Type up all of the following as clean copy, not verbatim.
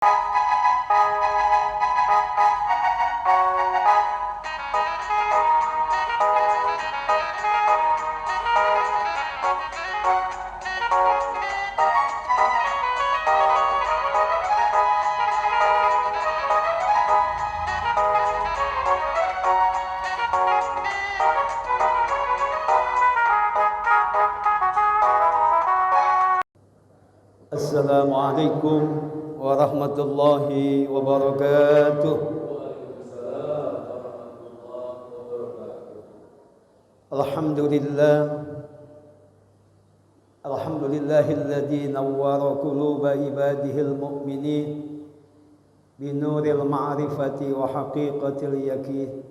Assalamualaikum warahmatullahi wabarakatuh. Alhamdulillahilladzi nawwara quluba ibadihil mu'minin binuril ma'rifati wa haqiqatil yaqin.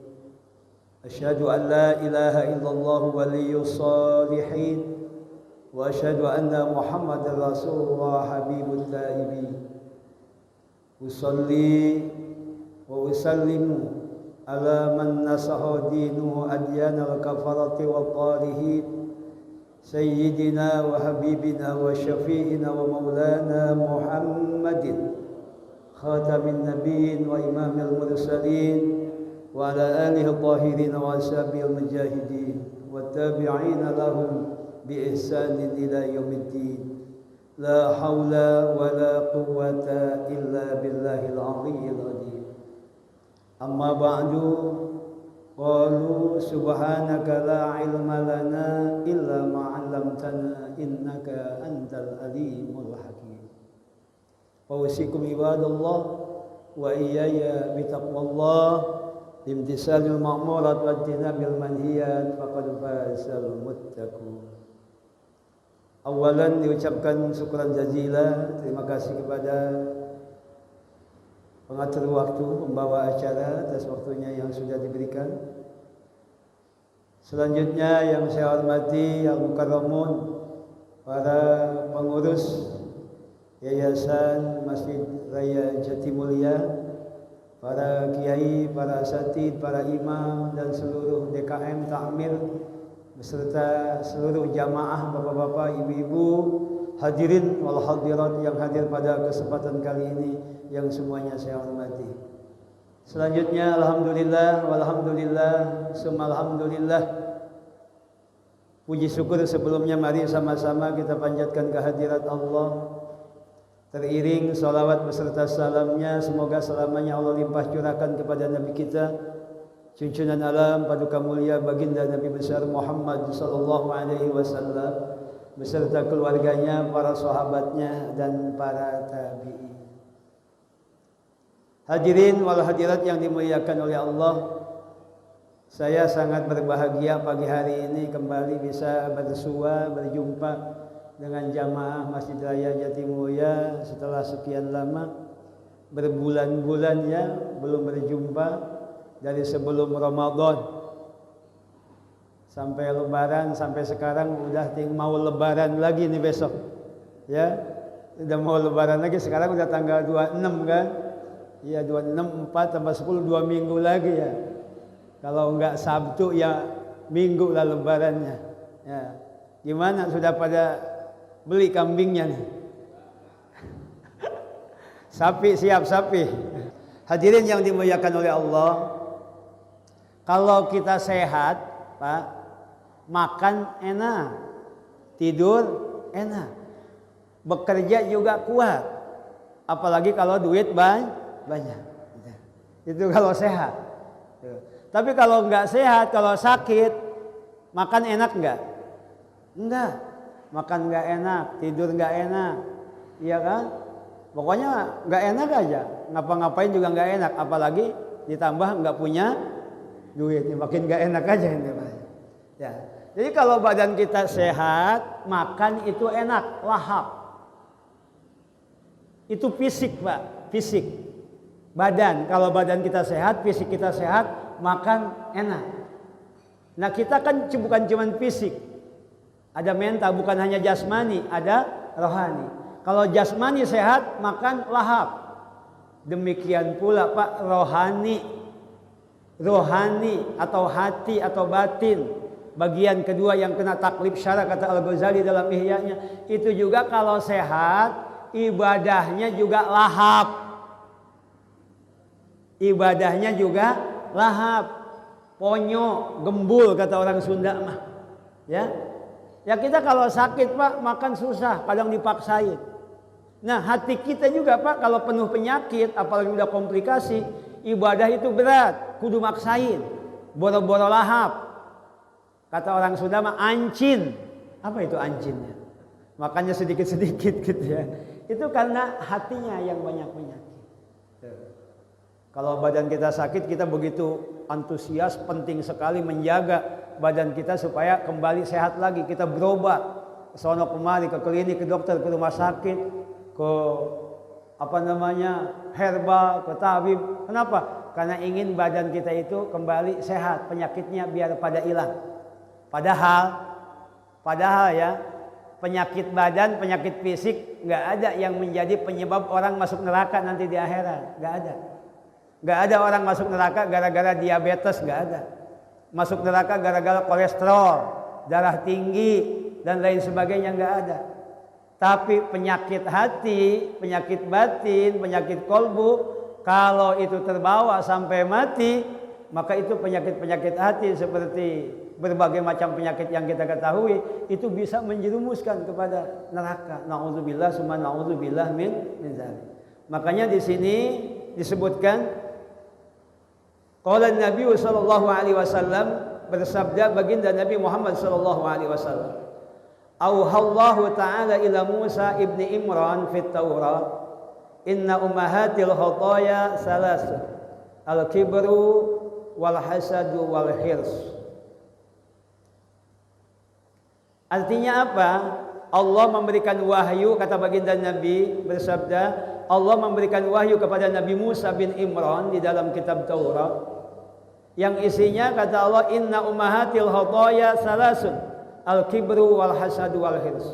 Asyhadu an la ilaha illallah waliyyus shalihin wa asyhadu anna Muhammadar Rasulullah habibut taibin. Usalli wa usallimu ala man nasaha dinuhu adyanal kafarati wa talihin sayyidina wa habibina wa syafi'ina wa maulana Muhammadin khatamin nabiyyin wa imamil mursalin wa ala alihi tahirin wa ashabil mujahidin wa tabi'ina lahum bi ihsanin ila yaumiddin. La haula wa la quwwata illa billahil aliyyil azim. Amma ba'du, qalu subhanaka la ilma lana illa ma 'allamtana innaka antal alimul hakim. Wa usikum ibadallah wa iyaya bitaqwallah imtisalil ma'murat wa tinabil manhiyat faqad fazal muttaqun. Awalan diucapkan syukuran jazila, terima kasih kepada pengatur waktu, pembawa acara atas waktunya yang sudah diberikan. Selanjutnya yang saya hormati yang mukarramun, para pengurus Yayasan Masjid Raya Jatimulya, para kiai, para asatidz, para imam dan seluruh DKM Takmir beserta seluruh jamaah bapak-bapak, ibu-ibu, hadirin wal hadirat yang hadir pada kesempatan kali ini yang semuanya saya hormati. Selanjutnya alhamdulillah walhamdulillah summa alhamdulillah. Puji syukur sebelumnya mari sama-sama kita panjatkan kehadirat Allah. Teriring salawat beserta salamnya, semoga selamanya Allah limpah curahkan kepada Nabi kita, junjungan alam paduka mulia baginda Nabi besar Muhammad sallallahu alaihi wasallam beserta keluarganya, para sahabatnya dan para tabi'in. Hadirin wal hadirat yang dimuliakan oleh Allah, saya sangat berbahagia pagi hari ini kembali bisa bersua berjumpa dengan jamaah Masjid Raya Jatimulya setelah sekian lama, berbulan-bulan ya belum berjumpa. Dari sebelum Ramadan sampai Lebaran, sampai sekarang udah mau Lebaran lagi nih besok. Ya, udah mau Lebaran lagi, sekarang udah tanggal 26 kan? Iya 26, 4 tambah 10, 2 minggu lagi ya. Kalau enggak Sabtu ya Minggu lah Lebarannya. Ya. Gimana, sudah pada beli kambingnya nih? Sapi, siap sapi. Hadirin yang dimuliakan oleh Allah, kalau kita sehat, Pak, makan enak, tidur enak, bekerja juga kuat, apalagi kalau duit banyak. Itu kalau sehat. Tapi kalau enggak sehat, kalau sakit, makan enak enggak? Enggak. Makan enggak enak, tidur enggak enak. Iya kan? Pokoknya enggak enak aja. Ngapa-ngapain juga enggak enak, apalagi ditambah enggak punya duit, makin gak enak aja ini Pak. Ya. Jadi kalau badan kita sehat, makan itu enak, lahap. Itu fisik Pak, fisik. Badan, kalau badan kita sehat, fisik kita sehat, makan enak. Nah kita kan bukan cuma fisik, ada mental, bukan hanya jasmani, ada rohani. Kalau jasmani sehat, makan lahap. Demikian pula Pak, rohani atau hati atau batin, bagian kedua yang kena taklif syara kata Al-Ghazali dalam Ihya'nya, itu juga kalau sehat ibadahnya juga lahap. ibadahnya juga lahap, ponyo, gembul kata orang Sunda mah. Ya. Ya kita kalau sakit Pak makan susah, kadang dipaksain. Nah hati kita juga Pak kalau penuh penyakit, apalagi udah komplikasi, ibadah itu berat, kudu maksain, boro-boro lahap. Kata orang Sunda mah ancin. Apa itu ancinnya? Makannya sedikit-sedikit gitu ya. Itu karena hatinya yang banyak penyakit. Kalau badan kita sakit, kita begitu antusias, penting sekali menjaga badan kita supaya kembali sehat lagi. Kita berobat ke sono kemari, ke klinik, ke dokter, ke rumah sakit, ke herbal, ke tabib. Kenapa? Karena ingin badan kita itu kembali sehat, penyakitnya biar pada hilang. Padahal ya, penyakit badan, penyakit fisik nggak ada yang menjadi penyebab orang masuk neraka nanti di akhirat. Nggak ada orang masuk neraka gara-gara diabetes, nggak ada. Masuk neraka gara-gara kolesterol, darah tinggi dan lain sebagainya, nggak ada. Tapi penyakit hati, penyakit batin, penyakit kolbu, kalau itu terbawa sampai mati, maka itu penyakit-penyakit hati seperti berbagai macam penyakit yang kita ketahui itu bisa menjerumuskan kepada neraka. Nauzubillah summa nauzubillah min dzalik. Makanya di sini disebutkan qala Nabi sallallahu alaihi wasallam, bersabda baginda Nabi Muhammad sallallahu alaihi wasallam, auhallahu ta'ala ila Musa ibni Imran fit Taurat, inna ummahatil khataya salasun, al-kibru wal hasadu wal hirs. Artinya apa? Allah memberikan wahyu, kata baginda Nabi bersabda, Allah memberikan wahyu kepada Nabi Musa bin Imran di dalam kitab Taurat yang isinya kata Allah, inna ummahatil khataya salasun, al-kibru wal hasadu wal hirs.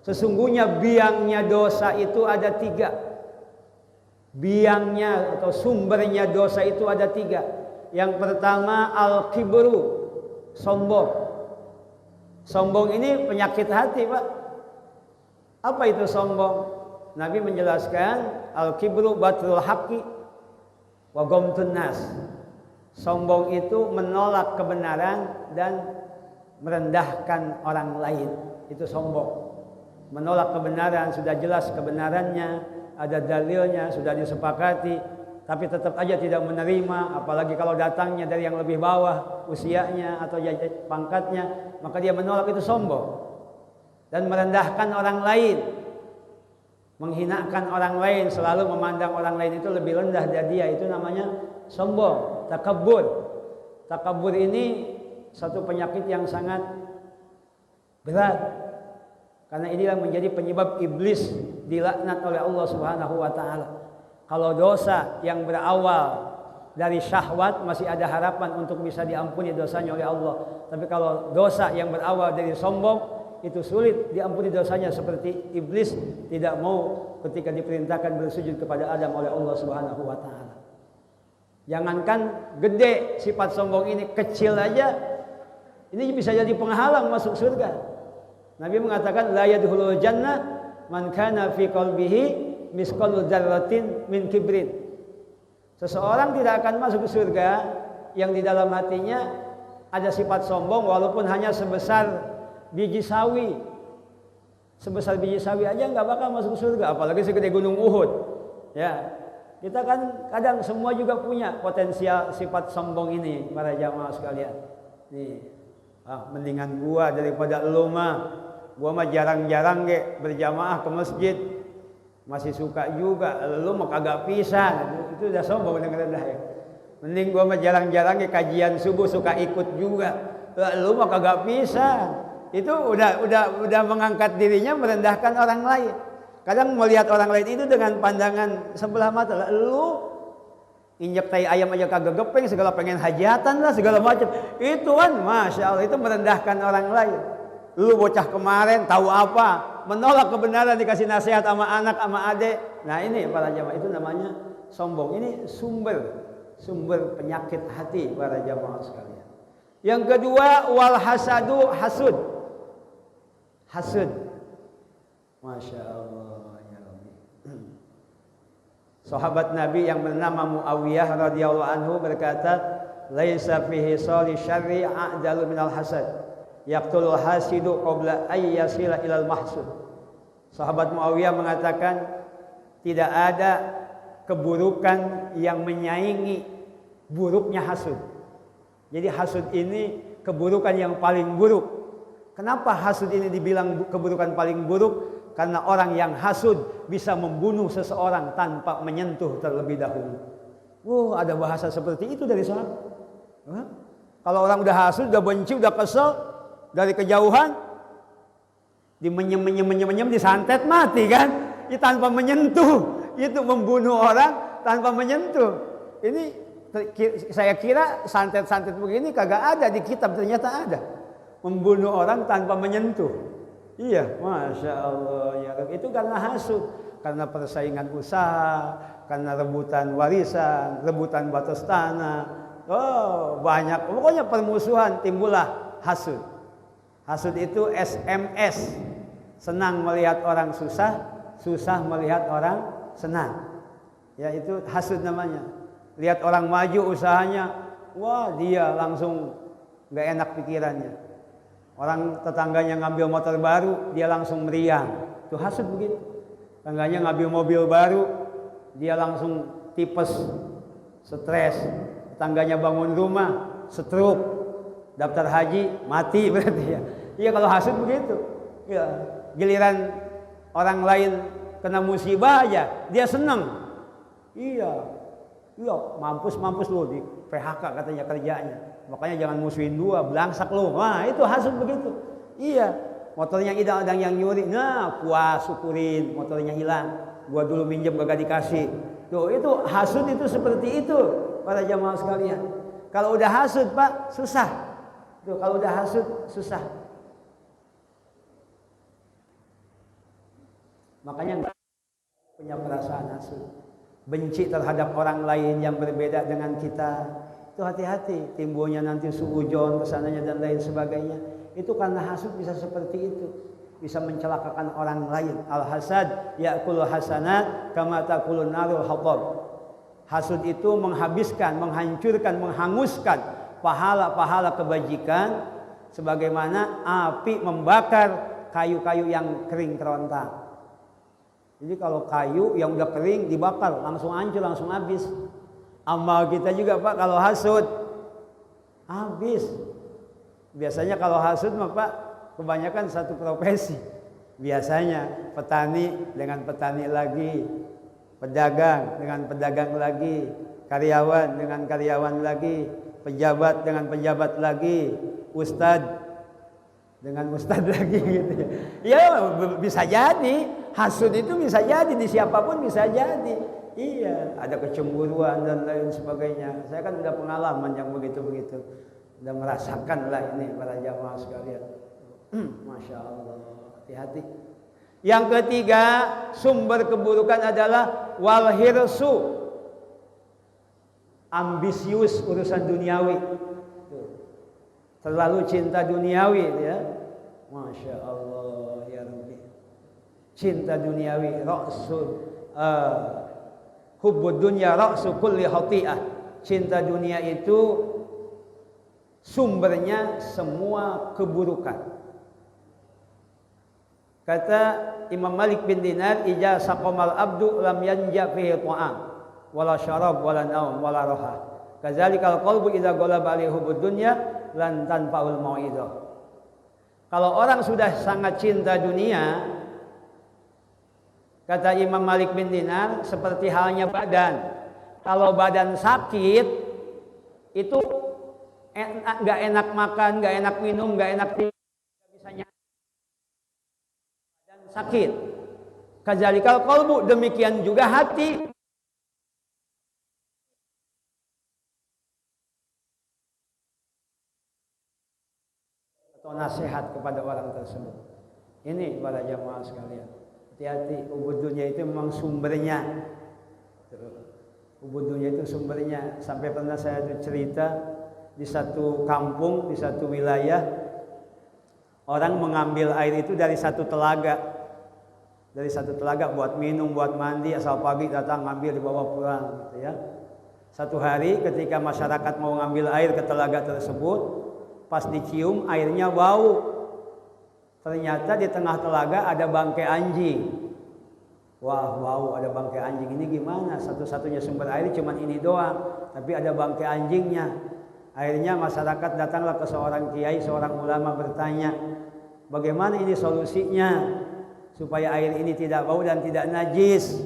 Sesungguhnya biangnya dosa itu ada 3. Biangnya atau sumbernya dosa itu ada 3. Yang pertama al-kibru, sombong. Sombong ini penyakit hati Pak. Apa itu sombong? Nabi menjelaskan al-kibru batrul haqqi wa ghamtun nas. Sombong itu menolak kebenaran dan merendahkan orang lain. Itu sombong. Menolak kebenaran, sudah jelas kebenarannya, ada dalilnya, sudah disepakati, tapi tetap aja tidak menerima, apalagi kalau datangnya dari yang lebih bawah usianya atau pangkatnya, maka dia menolak, itu sombong. Dan merendahkan orang lain, menghinakan orang lain, selalu memandang orang lain itu lebih rendah dari dia, itu namanya sombong, takabur. Takabur ini satu penyakit yang sangat berat, karena inilah menjadi penyebab iblis dilaknat oleh Allah Subhanahu wa taala. Kalau dosa yang berawal dari syahwat masih ada harapan untuk bisa diampuni dosanya oleh Allah. Tapi kalau dosa yang berawal dari sombong itu sulit diampuni dosanya, seperti iblis tidak mau ketika diperintahkan bersujud kepada Adam oleh Allah Subhanahu wa taala. Jangankan gede sifat sombong ini, kecil aja ini bisa jadi penghalang masuk surga. Nabi mengatakan la yadkhulul jannah man kana fi qalbihi misqalu dzarratin min kibrin. Seseorang tidak akan masuk ke surga yang di dalam hatinya ada sifat sombong walaupun hanya sebesar biji sawi. Sebesar biji sawi aja nggak bakal masuk ke surga, apalagi segede gunung Uhud. Ya, kita kan kadang semua juga punya potensial sifat sombong ini, para jamaah sekalian. Nih, mendingan gua daripada lu mah. Gua mah jarang-jarang berjamaah ke masjid. Masih suka juga, lu mah kagak pisah. Itu udah sombong rendah ya. Mending gua mah jarang-jarang kajian subuh suka ikut juga. Lu mah kagak pisah. Itu udah mengangkat dirinya, merendahkan orang lain. Kadang melihat orang lain itu dengan pandangan sebelah mata. Lu injek tai ayam aja kagak gepeng, segala pengen hajatan lah, segala macam. Itu kan masya Allah, itu merendahkan orang lain. Lu bocah kemarin tahu apa? Menolak kebenaran, dikasih nasihat sama anak, sama adik. Nah ini para jamaah, itu namanya sombong. Ini sumber penyakit hati para jamaah sekalian. Yang kedua, wal hasadu, hasud. Hasud. Masya Allah ya Rabbi. Sahabat Nabi yang bernama Muawiyah radhiyallahu anhu berkata, "Laisa fihi sali syarri a'dalu minal hasad. Yaqtulul hasidu qabla ay yasila ilal mahsud." Sahabat Muawiyah mengatakan, tidak ada keburukan yang menyaingi buruknya hasud. Jadi hasud ini keburukan yang paling buruk. Kenapa hasud ini dibilang keburukan paling buruk? Karena orang yang hasud bisa membunuh seseorang tanpa menyentuh terlebih dahulu. Ada bahasa seperti itu dari sahabat. Kalau orang udah hasud, udah benci, udah kesel, dari kejauhan dimenyem, disantet, mati kan? Itu tanpa menyentuh. Itu membunuh orang tanpa menyentuh. Ini saya kira santet-santet begini kagak ada di kitab, ternyata ada. Membunuh orang tanpa menyentuh. Iya, Masya Allah ya. Itu karena hasud, karena persaingan usaha, karena rebutan warisan, rebutan batas tanah. Banyak, pokoknya permusuhan, timbullah hasud. Hasud itu SMS, senang melihat orang susah, susah melihat orang senang. Ya, itu hasud namanya. Lihat orang maju usahanya, dia langsung gak enak pikirannya. Orang tetangganya ngambil motor baru, dia langsung meriang. Itu hasud begitu. Tetangganya ngambil mobil baru, dia langsung tipes, stres. Tetangganya bangun rumah, stroke. Daftar haji, mati berarti ya. Iya, kalau hasud begitu. Ya, giliran orang lain kena musibah aja, dia senang. Iya, mampus lu di PHK katanya kerjanya. Makanya jangan musuhin dua, belangsak lu. Itu hasud begitu. Iya, motornya ada yang nyuri. Puas, syukurin, motornya hilang. Gua dulu minjem gak dikasih. Tuh, itu hasud itu seperti itu, para jamaah sekalian. Kalau udah hasud, Pak, susah. Tuh, kalau udah hasud, susah. Makanya punya perasaan hasud, benci terhadap orang lain yang berbeda dengan kita. Itu hati-hati, timbulnya nanti suudzon kesananya dan lain sebagainya. Itu karena hasud bisa seperti itu, bisa mencelakakan orang lain. Al-hasad ya'kul hasanat kama ta'kulun narul hatab. Hasud itu menghabiskan, menghancurkan, menghanguskan pahala-pahala kebajikan sebagaimana api membakar kayu-kayu yang kering kerontang. Jadi kalau kayu yang udah kering dibakar langsung hancur, langsung habis. Amal kita juga, Pak, kalau hasud habis. Biasanya kalau hasud mah, Pak, kebanyakan satu profesi. Biasanya petani dengan petani lagi, pedagang dengan pedagang lagi, karyawan dengan karyawan lagi, pejabat dengan pejabat lagi, ustadz dengan ustadz lagi gitu ya. Ya bisa jadi hasud itu, bisa jadi di siapapun, bisa jadi. Iya, ada kecemburuan dan lain sebagainya. Saya kan udah pengalaman yang begitu-begitu, udah merasakan lah ini para jamaah sekalian. Masya Allah, hati-hati. Yang ketiga, sumber keburukan adalah walhirsu, ambisius urusan duniawi. Terlalu cinta duniawi ya. Masya Allah ya Rabbi. Cinta duniawi, hubbud dunya ra'su kulli khati'ah. Cinta dunia itu sumbernya semua keburukan. Kata Imam Malik bin Dinar, "Ija saqamal abdu lam yanja fihi ta'am wala syarab wala naum wala raha. Kadzalikal qalbu idza ghalaba alaihi hubbud dunya lan tanfa'ul mau'izah." Kalau orang sudah sangat cinta dunia, kata Imam Malik bin Dinar, seperti halnya badan. Kalau badan sakit, itu gak enak makan, gak enak minum, gak enak tidur, gak bisa nyanyi. Badan sakit. Kadzalikal qalbu, demikian juga hati. Atau nasihat kepada orang tersebut. Ini para jamaah sekalian. Hati-hati, ubud dunia itu memang sumbernya. Ubud dunia itu sumbernya. Sampai pernah saya cerita di satu kampung, di satu wilayah, orang mengambil air itu dari satu telaga. dari satu telaga buat minum, buat mandi, asal pagi datang ngambil dibawa pulang gitu ya. Satu hari ketika masyarakat mau ngambil air ke telaga tersebut, pas dicium airnya bau. Ternyata di tengah telaga ada bangkai anjing. Wah, bau ada bangkai anjing, ini gimana? Satu-satunya sumber air cuma ini doang, tapi ada bangkai anjingnya. Akhirnya masyarakat datanglah ke seorang kiai, seorang ulama bertanya, bagaimana ini solusinya supaya air ini tidak bau dan tidak najis?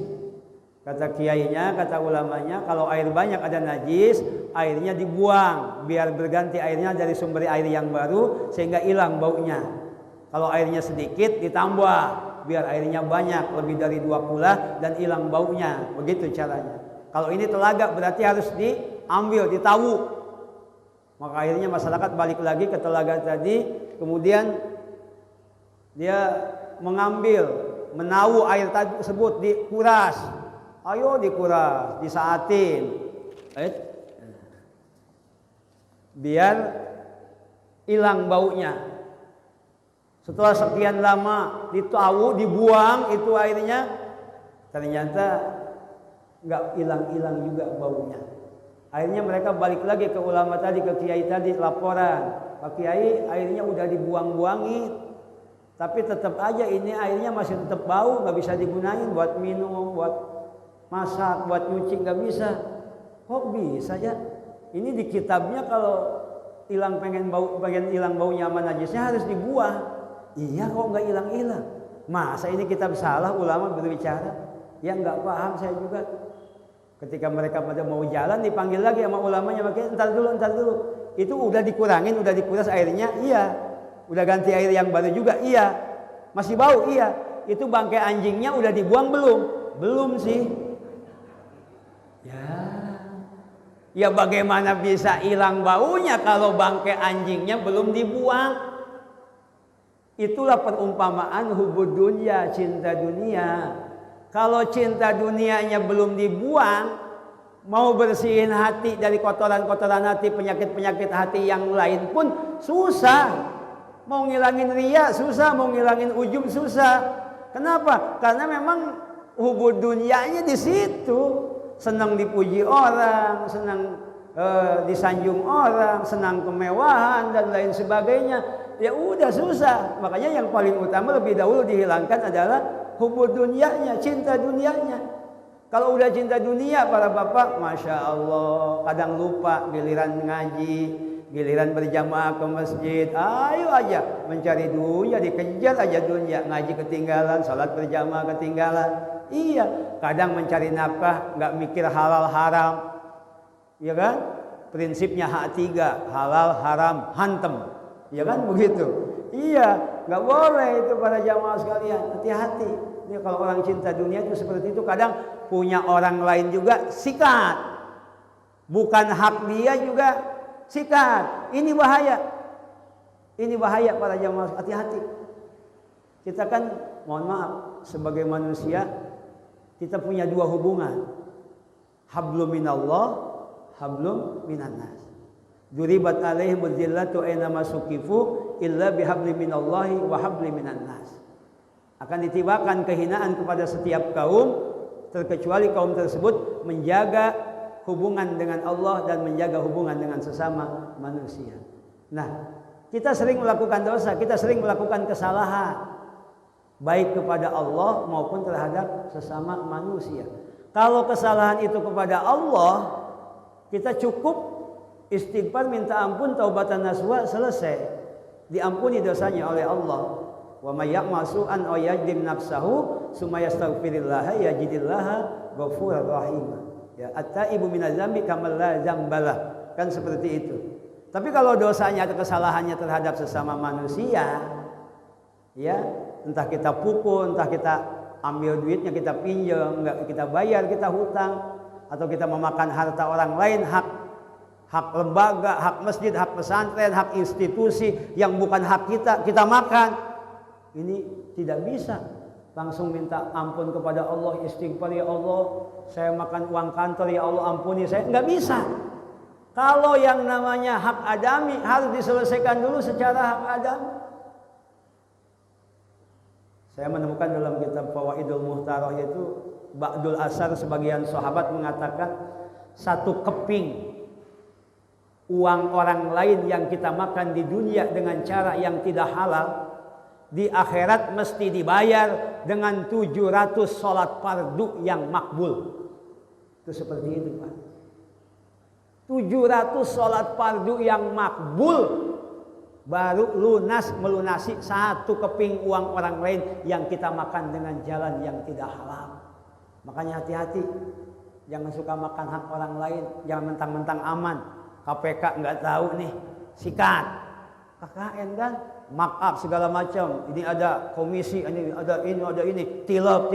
Kata kiainya, kata ulamanya, kalau air banyak ada najis, airnya dibuang biar berganti airnya dari sumber air yang baru sehingga hilang baunya. Kalau airnya sedikit ditambah biar airnya banyak, lebih dari 2 kula dan hilang baunya. Begitu caranya. Kalau ini telaga berarti harus diambil, ditawu. Maka akhirnya masyarakat balik lagi ke telaga tadi, kemudian dia mengambil, menawu air tersebut, dikuras. Ayo dikuras, disaatin. Biar hilang baunya. Setelah sekian lama ditawu, dibuang itu airnya, ternyata nggak hilang-hilang juga baunya. Akhirnya mereka balik lagi ke ulama tadi, ke kiai tadi, laporan, Pak Kiai, airnya udah dibuang-buangin. Tapi tetap aja ini airnya masih tetap bau, nggak bisa digunain buat minum, buat masak, buat nyuci, nggak bisa. Kok bisa ya? Ini di kitabnya kalau pengen hilang baunya sama najisnya harus dibuang. Iya, kok nggak hilang-hilang? Masa ini kitab salah ulama berbicara? Ya nggak paham saya juga. Ketika mereka pada mau jalan dipanggil lagi sama ulamanya, makanya entar dulu. Itu udah dikurangin, udah dikuras airnya, iya. Udah ganti air yang baru juga, iya. Masih bau, iya. Itu bangkai anjingnya udah dibuang belum? Belum sih. Ya bagaimana bisa hilang baunya kalau bangkai anjingnya belum dibuang? Itulah perumpamaan hubud dunya, cinta dunia. Kalau cinta dunianya belum dibuang, mau bersihin hati dari kotoran-kotoran hati, penyakit-penyakit hati yang lain pun susah. Mau ngilangin riya susah, mau ngilangin ujub susah. Kenapa? Karena memang hubud dunyanya di situ. Senang dipuji orang, senang disanjung orang, senang kemewahan dan lain sebagainya. Ya udah susah. Makanya yang paling utama lebih dahulu dihilangkan adalah hubud dunyanya, cinta dunianya. Kalau udah cinta dunia, para bapak, masya Allah, kadang lupa giliran ngaji, giliran berjamaah ke masjid, ayo aja mencari dunia, dikejar aja dunia, ngaji ketinggalan, salat berjamaah ketinggalan. Iya, kadang mencari nafkah nggak mikir halal haram, ya kan? Prinsipnya hak 3, halal haram hantem, ya kan begitu? Iya, nggak boleh itu para jamaah sekalian, hati-hati. Ini kalau orang cinta dunia itu seperti itu, kadang punya orang lain juga sikat, bukan hak dia juga sikat. Ini bahaya para jamaah, hati-hati. Kita kan mohon maaf sebagai manusia kita punya 2 hubungan, hablum minallah, hablum minannas. Duribat alaihim dzillatu aina masukifu illa bihabli minallahi wa habli minannas. Akan ditibakan kehinaan kepada setiap kaum terkecuali kaum tersebut menjaga hubungan dengan Allah dan menjaga hubungan dengan sesama manusia. Nah, kita sering melakukan dosa, kita sering melakukan kesalahan, baik kepada Allah maupun terhadap sesama manusia. Kalau kesalahan itu kepada Allah, kita cukup istighfar, minta ampun, taubatan nasuha, selesai. Diampuni dosanya oleh Allah. Wa may ya'mal su'an aw yajlim nafsahu summa yastaghfirullah yajidillaha ghafurur rahim. Ya, at-taibu minaz dzambi kamal la dzambalah. Kan seperti itu. Tapi kalau dosanya atau kesalahannya terhadap sesama manusia, ya, entah kita pukul, entah kita ambil duitnya, kita pinjam, enggak kita bayar, kita hutang, atau kita memakan harta orang lain, hak lembaga, hak masjid, hak pesantren, hak institusi yang bukan hak kita, kita makan. Ini tidak bisa. Langsung minta ampun kepada Allah, istighfar, ya Allah, saya makan uang kantor, ya Allah ampuni saya. Enggak bisa. Kalau yang namanya hak adami harus diselesaikan dulu secara hak adami. Saya menemukan dalam kitab Fawaidul Muhtarah itu Ba'dul Asar sebagian sahabat mengatakan satu keping uang orang lain yang kita makan di dunia dengan cara yang tidak halal, di akhirat mesti dibayar dengan 700 sholat fardu yang makbul. Itu seperti itu Pak. 700 sholat fardu yang makbul baru melunasi satu keping uang orang lain yang kita makan dengan jalan yang tidak halal. Makanya hati-hati, jangan suka makan hak orang lain, jangan mentang-mentang aman. KPK nggak tahu nih, sikat. KKN kan, markup segala macam. Ini ada komisi, ini ada ini, tilap,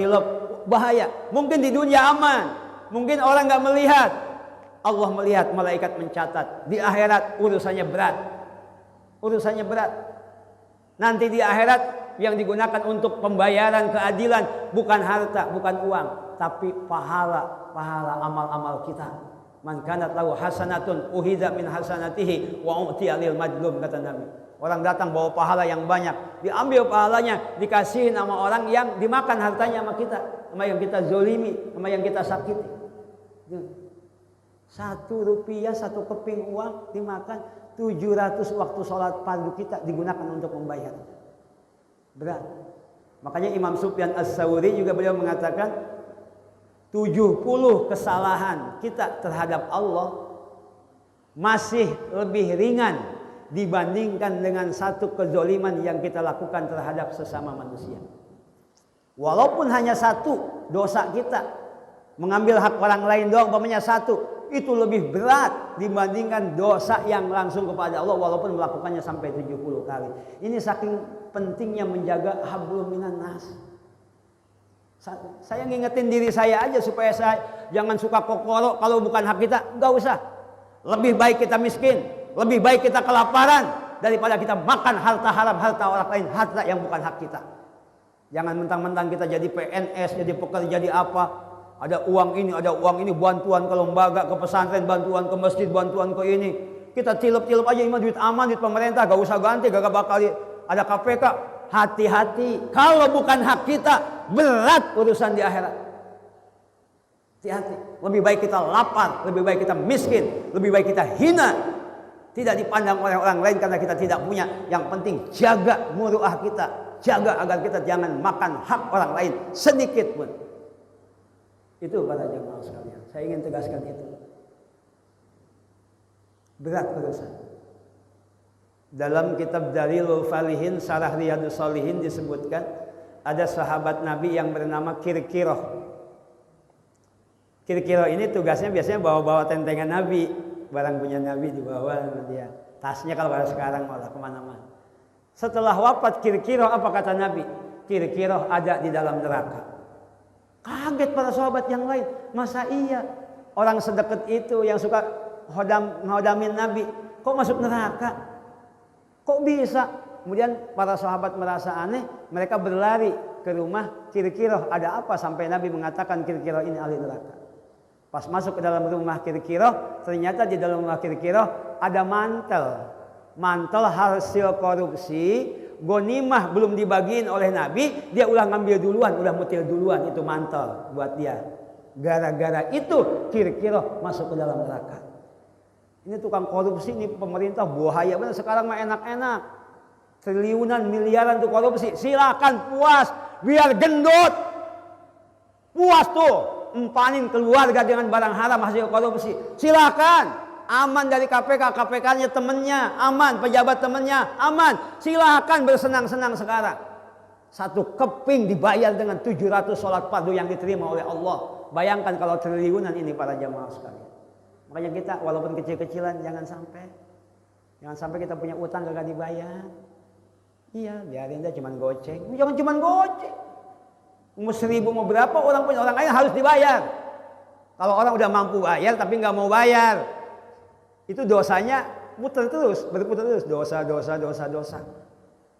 bahaya. Mungkin di dunia aman, mungkin orang nggak melihat. Allah melihat, malaikat mencatat. Di akhirat urusannya berat. Urusannya berat. Nanti di akhirat yang digunakan untuk pembayaran keadilan bukan harta, bukan uang, tapi pahala amal-amal kita. Man kanat lahu hasanatun uhidza min hasanatihi wa u'tiya lil madlum, kata Nabi. Orang datang bawa pahala yang banyak, diambil pahalanya, dikasihin sama orang yang dimakan hartanya sama kita, sama yang kita zolimi, sama yang kita sakiti. 1 rupiah 1 keping uang dimakan, 700 waktu sholat fardu kita digunakan untuk membayar. Berat. Makanya Imam Sufyan As-Tsauri juga beliau mengatakan 70 kesalahan kita terhadap Allah masih lebih ringan dibandingkan dengan 1 kezoliman yang kita lakukan terhadap sesama manusia. Walaupun hanya 1 dosa kita, mengambil hak orang lain doang umpamanya 1, itu lebih berat dibandingkan dosa yang langsung kepada Allah walaupun melakukannya sampai 70 kali. Ini saking pentingnya menjaga hablum minan nas. Saya ngingetin diri saya aja supaya saya jangan suka kokoro kalau bukan hak kita, enggak usah. Lebih baik kita miskin, lebih baik kita kelaparan daripada kita makan harta haram, harta orang lain, harta yang bukan hak kita. Jangan mentang-mentang kita jadi PNS, jadi pekerja, jadi apa. Ada uang ini, bantuan ke lembaga, ke pesantren, bantuan ke masjid, bantuan ke ini. Kita tilep-tilep aja, ini duit aman, duit pemerintah, gak usah ganti, gak bakal ada KPK. Hati-hati, kalau bukan hak kita, berat urusan di akhirat. Hati-hati, lebih baik kita lapar, lebih baik kita miskin, lebih baik kita hina. Tidak dipandang oleh orang lain karena kita tidak punya. Yang penting jaga muruah kita, jaga agar kita jangan makan hak orang lain sedikit pun. Itu para jemaah sekalian, saya ingin tegaskan itu. Berat urusan. Dalam kitab Dalilul Falihin Syarah Riyadhus Shalihin disebutkan ada sahabat Nabi yang bernama Kirkiroh. Kirkiroh ini tugasnya biasanya bawa-bawa tentengan Nabi, barang punya Nabi dibawa sama dia. Tasnya kalau ada sekarang malah kemana-mana. Setelah wafat Kirkiroh, apa kata Nabi? Kirkiroh ada di dalam neraka. Kaget para sahabat yang lain. Masa iya orang sedekat itu yang suka hodamin Nabi kok masuk neraka? Kok bisa? Kemudian para sahabat merasa aneh. Mereka berlari ke rumah Kirkiroh. Ada apa sampai Nabi mengatakan Kirkiroh ini ahli neraka? Pas masuk ke dalam rumah Kirkiroh, ternyata di dalam rumah Kirkiroh ada mantel. Mantel hasil korupsi. Gonimah belum dibagiin oleh Nabi, dia udah ngambil duluan, udah mutil duluan, itu mantel buat dia. Gara-gara itu Kirkiroh masuk ke dalam neraka. Ini tukang korupsi, ini pemerintah bahaya benar. Sekarang mah enak-enak, triliunan miliaran tuh korupsi. Silakan puas, biar gendut. Puas tuh, empanin keluarga dengan barang haram hasil korupsi. Silakan. Aman dari KPK, KPK-nya temennya, aman, pejabat temennya, aman. Silahkan bersenang-senang sekarang. 1 keping dibayar dengan 700 sholat fardu yang diterima oleh Allah. Bayangkan kalau triliunan ini para jamaah sekalian. Makanya kita walaupun kecil-kecilan jangan sampai kita punya utang gak dibayar. Iya, biarin dia cuman goceng. Jangan cuman goceng. Mau 1000 mau berapa orang lain harus dibayar. Kalau orang udah mampu bayar tapi nggak mau bayar, itu dosanya berputar terus, dosa.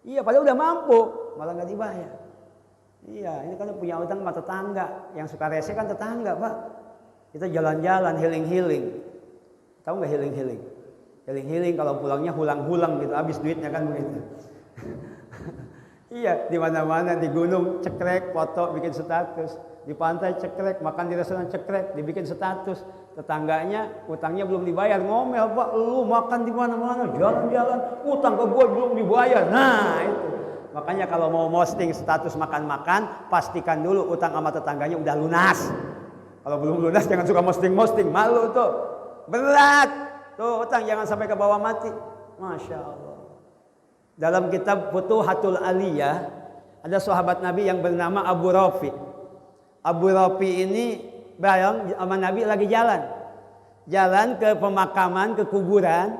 Iya, padahal udah mampu, malah nggak dibayar. Iya, ini kan punya utang sama tetangga, yang suka rese kan tetangga, Pak. Kita jalan-jalan, healing. Tahu nggak healing? Healing kalau pulangnya hulang-hulang gitu, habis duitnya kan begitu. Iya, di mana-mana, di gunung cekrek, foto bikin status, di pantai cekrek, makan di restoran cekrek, dibikin status. Tetangganya utangnya belum dibayar, ngomel, Pak, lu makan di mana-mana, jalan-jalan, utang ke gue belum dibayar. Nah, itu. Makanya kalau mau posting status makan-makan, pastikan dulu utang sama tetangganya udah lunas. Kalau belum lunas jangan suka posting-posting, malu tuh. Berat. Tuh utang jangan sampai ke bawah mati. Masya Allah. Dalam kitab Futuhatul Aliyah ada sahabat Nabi yang bernama Abu Rafi. Abu Rafi ini bareng sama Nabi lagi jalan. Jalan ke pemakaman, ke kuburan.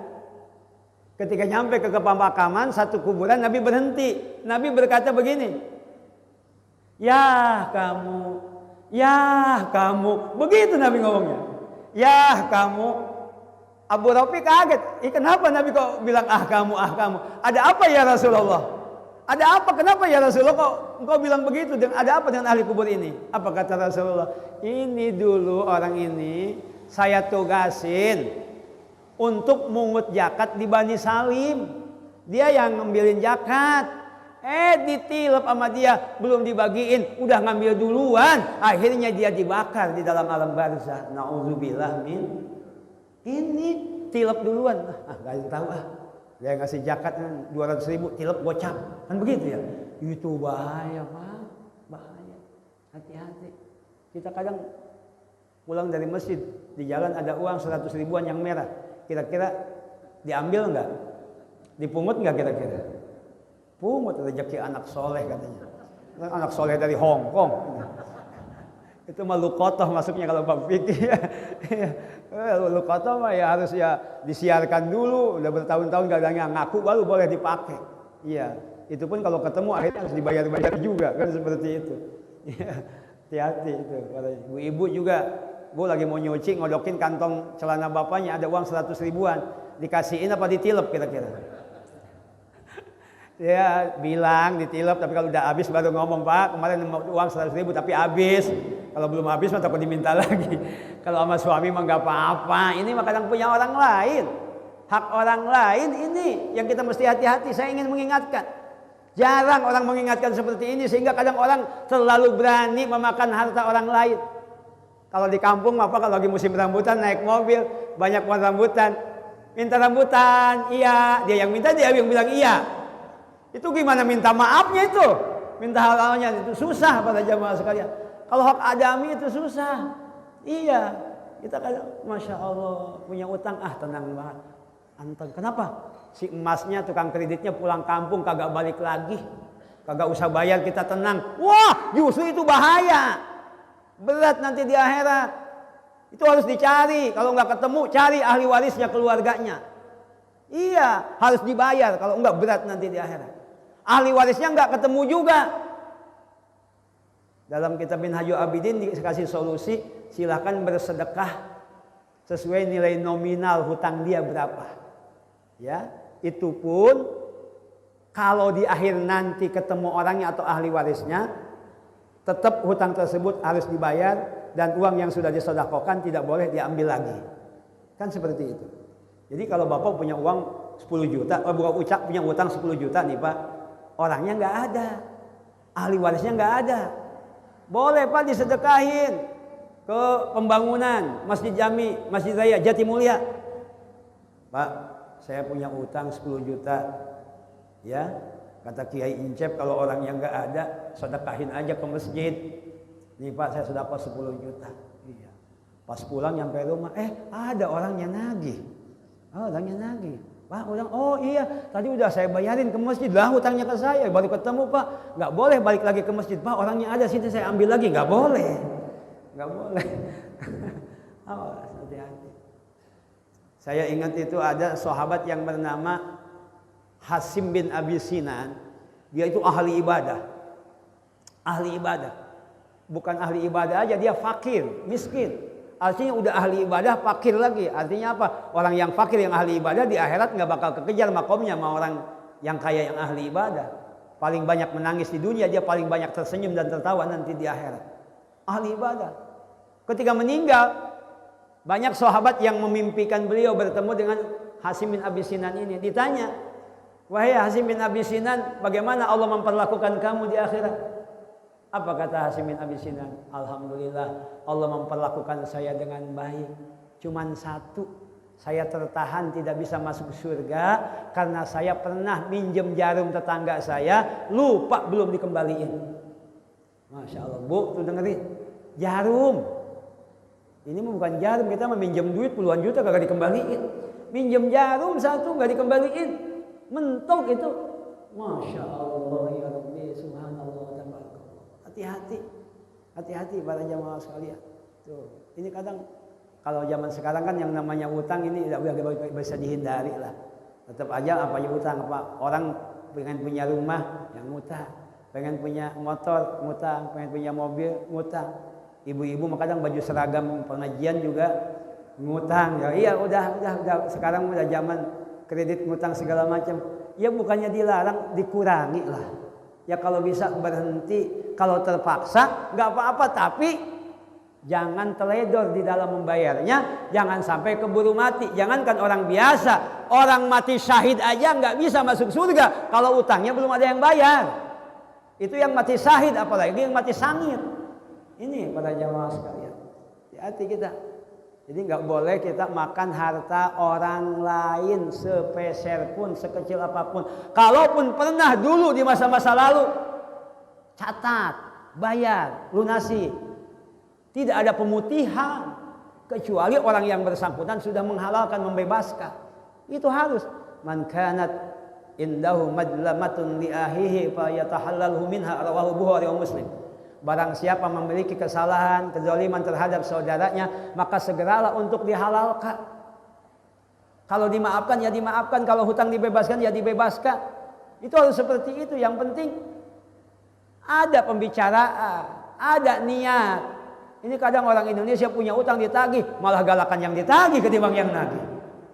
Ketika nyampe ke pemakaman, satu kuburan Nabi berhenti. Nabi berkata begini. Ya kamu. Begitu Nabi ngomongnya. Ya kamu. Abu Rafi kaget. Kenapa Nabi kok bilang kamu. Ada apa ya Rasulullah? Ada apa? Kenapa ya Rasulullah kok engkau bilang begitu? Dan ada apa dengan ahli kubur ini? Apa kata Rasulullah? Ini dulu orang ini saya tugasin untuk mungut zakat di Bani Salim. Dia yang ngambilin zakat. Ditilep sama dia, belum dibagiin, udah ngambil duluan. Akhirnya dia dibakar di dalam alam barzah. Nauzubillah min. Ini tilep duluan. Gak ada yang tahu Dia ngasih zakat 200.000, tilep gocap. Kan begitu ya? Itu bahaya, Pak. Bahaya. Hati-hati. Kita kadang pulang dari masjid, di jalan ada uang 100 ribuan yang merah. Kira-kira diambil enggak? Dipungut enggak kira-kira? Pungut, rezeki anak soleh katanya. Anak soleh dari Hong Kong. Itu mah luqotoh masuknya kalau bab fikih. Luqotoh mah ya harus ya disiarkan dulu. Udah bertahun-tahun gak ada yang ngaku baru boleh dipakai. Iya, itu pun kalau ketemu akhirnya harus dibayar-bayar juga kan seperti itu. Hati-hati itu. Kalau ibu-ibu juga, Bu lagi mau nyuci ngodokin kantong celana bapaknya ada uang 100 ribuan. Dikasihin apa ditilep kira-kira? Ya bilang ditilep, tapi kalau udah habis baru ngomong, Pak kemarin uang 100 ribu tapi habis. Kalau belum habis mah takut diminta lagi. Kalau sama suami mah nggak apa-apa. Ini mah kadang punya orang lain, hak orang lain. Ini yang kita mesti hati-hati. Saya ingin mengingatkan, jarang orang mengingatkan seperti ini, sehingga kadang orang terlalu berani memakan harta orang lain. Kalau di kampung apa, kalau lagi musim rambutan naik mobil banyak pohon rambutan, minta rambutan, iya, dia yang minta, dia yang bilang iya. Itu gimana minta maafnya itu? Minta halalnya itu susah pada jamaah sekalian. Kalau hak adami itu susah. Iya. Kita kadang Masya Allah punya utang, tenang banget. Anteng. Kenapa? Si emasnya, tukang kreditnya pulang kampung kagak balik lagi. Kagak usah bayar, kita tenang. Wah justru itu bahaya. Berat nanti di akhirat. Itu harus dicari. Kalau nggak ketemu, cari ahli warisnya, keluarganya. Iya, harus dibayar. Kalau enggak berat nanti di akhirat. Ahli warisnya enggak ketemu juga. Dalam kitab Minhajul Abidin dikasih solusi, silakan bersedekah sesuai nilai nominal hutang dia berapa. Ya, itu pun kalau di akhir nanti ketemu orangnya atau ahli warisnya, tetap hutang tersebut harus dibayar dan uang yang sudah disedekahkan tidak boleh diambil lagi. Kan seperti itu. Jadi kalau Bapak punya uang 10 juta, bukan ucap punya utang 10 juta nih Pak, orangnya nggak ada, ahli warisnya nggak ada, boleh Pak disedekahin ke pembangunan Masjid Jami, Masjid Raya Jatimulia. Pak, saya punya utang 10 juta, ya kata Kiai Incep kalau orang yang nggak ada sedekahin aja ke masjid. Nih Pak, saya sedekah 10 juta. Iya. Pas pulang nyampe rumah, ada orangnya nagih. Oh, orangnya nagih. Pak, ulang, oh iya, tadi udah saya bayarin ke masjid. Lah hutangnya ke saya, baru ketemu Pak. Nggak boleh balik lagi ke masjid. Pak, orangnya ada sini, saya ambil lagi. Nggak boleh. Nggak boleh. Awas, hati-hati. Saya ingat itu ada sahabat yang bernama Hasim bin Abi Sinan. Dia itu ahli ibadah. Ahli ibadah. Bukan ahli ibadah aja, dia fakir, miskin. Artinya udah ahli ibadah, fakir lagi. Artinya apa? Orang yang fakir, yang ahli ibadah di akhirat nggak bakal kekejar makomnya sama orang yang kaya, yang ahli ibadah. Paling banyak menangis di dunia, dia paling banyak tersenyum dan tertawa nanti di akhirat. Ahli ibadah. Ketika meninggal, banyak sahabat yang memimpikan beliau bertemu dengan Hasim bin Abi Sinan ini. Ditanya, Wahai Hasim bin Abi Sinan, bagaimana Allah memperlakukan kamu di akhirat? Apa kata Hasim bin Abi Sinan? Alhamdulillah, Allah memperlakukan saya dengan baik. Cuman satu, saya tertahan tidak bisa masuk surga karena saya pernah minjem jarum tetangga saya, lupa belum dikembaliin. Masya Allah, Bu, tuh dengerin, jarum. Ini bukan jarum, kita meminjam duit puluhan juta kagak dikembaliin. Minjem jarum satu gak dikembaliin, mentok itu. Masya Allah ya Rabbi, subhanallah, hati-hati, hati-hati para jamaah sekalian. Tuh, ini kadang kalau zaman sekarang kan yang namanya utang ini tidak bisa dihindari lah. Tetap aja apa yang utang, apa orang pengen punya rumah yang ngutang, pengen punya motor ngutang, pengen punya mobil ngutang. Ibu-ibu kadang baju seragam pengajian juga ngutang. Ya iya udah sekarang udah zaman kredit ngutang segala macam. Ya bukannya dilarang, dikurangi lah. Ya kalau bisa berhenti, kalau terpaksa nggak apa-apa, tapi jangan teledor di dalam membayarnya, jangan sampai keburu mati. Jangankan orang biasa, orang mati syahid aja nggak bisa masuk surga kalau utangnya belum ada yang bayar. Itu yang mati syahid, apalagi yang mati sangit. Ini para jamaah sekalian, hati-hati kita. Jadi nggak boleh kita makan harta orang lain sepeser pun, sekecil apapun. Kalaupun pernah dulu di masa-masa lalu, catat, bayar, lunasi. Tidak ada pemutihan kecuali orang yang bersangkutan sudah menghalalkan, membebaskan. Itu harus. Man kanat indahu madlamatun li ahihi fa yatahallalhu minha, rawahu Bukhari wa Muslim. Barang siapa memiliki kesalahan, kezaliman terhadap saudaranya, maka segeralah untuk dihalalkan. Kalau dimaafkan ya dimaafkan, kalau hutang dibebaskan ya dibebaskan. Itu harus seperti itu. Yang penting ada pembicaraan, ada niat. Ini kadang orang Indonesia punya utang ditagih, malah galakan yang ditagih ketimbang yang nagih.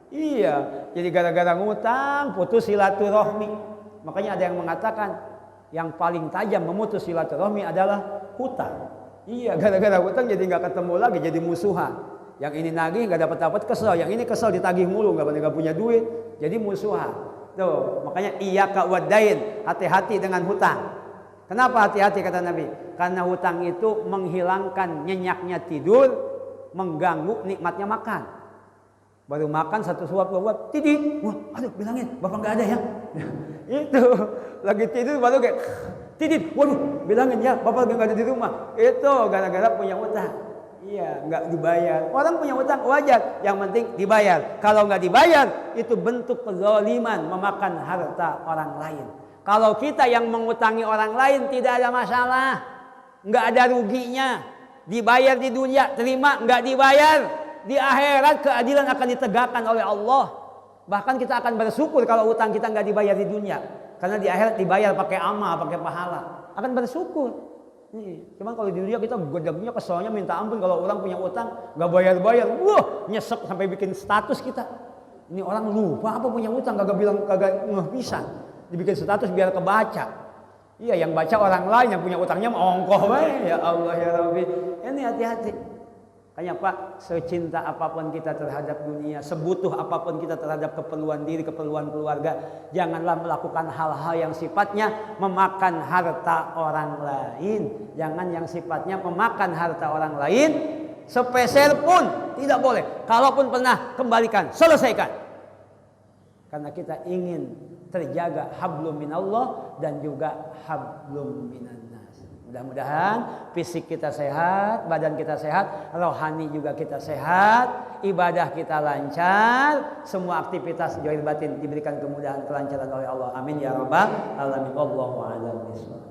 Iya, jadi gara-gara ngutang putus silaturahmi. Makanya ada yang mengatakan yang paling tajam memutus silaturahmi adalah hutang. Iya, gara-gara hutang jadi nggak ketemu lagi, jadi musuhan. Yang ini nagih nggak dapat kesel, yang ini kesel ditagih mulu nggak punya duit, jadi musuhan. Tuh, makanya iyyaka wadain, hati-hati dengan hutang. Kenapa hati-hati kata Nabi? Karena hutang itu menghilangkan nyenyaknya tidur, mengganggu nikmatnya makan. Baru makan satu suap dua suap, tidik. Wah, aduh bilangin, bapak nggak ada ya. Itu lagi tidur baru kayak tidik. Waduh, bilangin ya, bapak nggak ada di rumah. Itu gara-gara punya utang. Iya, nggak dibayar. Orang punya utang wajar, yang penting dibayar. Kalau nggak dibayar, itu bentuk kezaliman, memakan harta orang lain. Kalau kita yang mengutangi orang lain tidak ada masalah, nggak ada ruginya. Dibayar di dunia, terima, nggak dibayar. Di akhirat keadilan akan ditegakkan oleh Allah. Bahkan kita akan bersyukur kalau utang kita nggak dibayar di dunia, karena di akhirat dibayar pakai amal, pakai pahala. Akan bersyukur. Cuman kalau di dunia kita gedegnya, keselnya minta ampun kalau orang punya utang nggak bayar-bayar. Wah, nyesek sampai bikin status kita. Ini orang lupa apa punya utang, kagak bilang, kagak bisa. Dibikin status biar kebaca. Iya, yang baca orang lain, yang punya utangnya ongkoh bae. Ya Allah ya Rabbi. Ini hati-hati. Kayaknya Pak, secinta apapun kita terhadap dunia, sebutuh apapun kita terhadap keperluan diri, keperluan keluarga, janganlah melakukan hal-hal yang sifatnya memakan harta orang lain. Jangan yang sifatnya memakan harta orang lain, sepeser pun tidak boleh. Kalaupun pernah, kembalikan, selesaikan. Karena kita ingin terjaga hablum minallah dan juga hablum minan nas. Mudah-mudahan fisik kita sehat, badan kita sehat, rohani juga kita sehat, ibadah kita lancar, semua aktivitas zahir batin diberikan kemudahan kelancaran oleh Allah. Amin ya rabbal alamin. Wallahu a'lam bishawab.